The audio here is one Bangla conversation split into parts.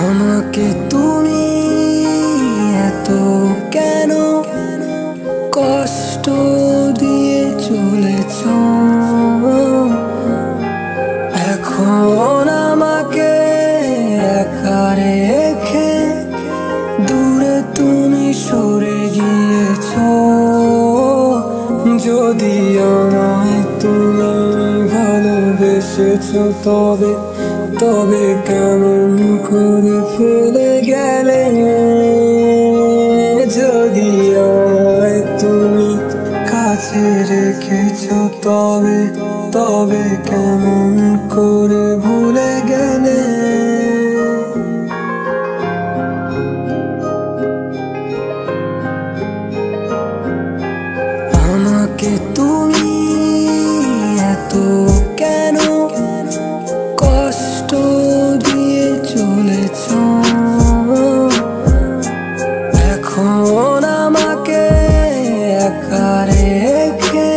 আমাকে তুমি এত কেন কষ্ট দিয়ে চলেছ? এখন আমাকে একা রেখে দূরে তুমি সরে গিয়েছ। যদি আমায় তুমি ভালোবেসেছ তবে তবে কেমন করে ফেলে গেলে? যদি আমায় তুমি কাছে রেখেছ তবে তবে কেমন করে ভুলে গেলে? আমাকে তুমি এত কেন কষ্ট দিয়ে চলেছ? এখন আমাকে একা রেখে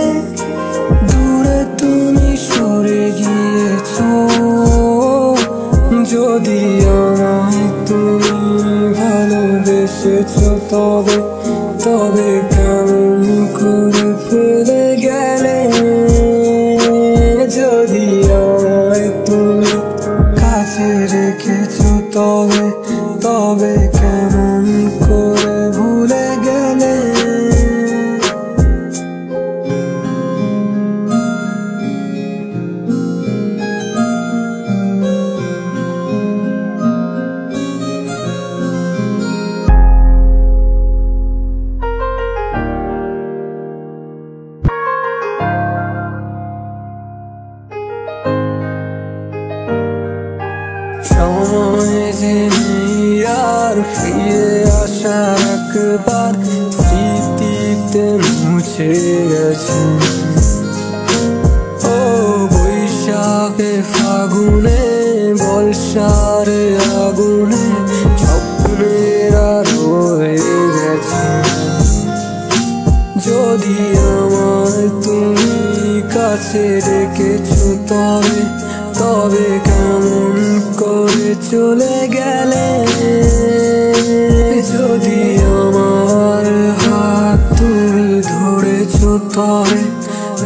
দূরে তুমি সরে গিয়েছ। যদি আমায় তুমি ভালোবেসেছ তবে তবে কেমন করে ফেলে গেলে? যদি আমায় তুমি কাছে রেখেছ তবে তবে কেমন করে ভুলে গেলে? সময় যে নেই আর ফিরে আসা, একবার স্মৃতিতে মুছে গেছে। ও বৈশাখে ফাগুনে বর্ষারে আগুনে স্বপ্নেরা রয়ে গেছে। যদি আমায় তুমি কাছে রেখেছ তবে তবে কেমন করে চলে গেলে? যদি আমার হাত তুমি ধরেছ তবে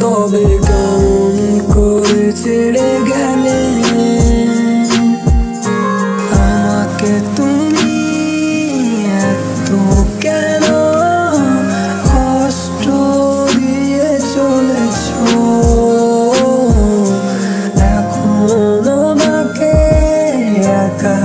তবে কেমন করে ছেড়ে গেলে? আমাকে তুমি এত কেন কষ্ট দিয়ে চলেছ? এখন আমাকে একা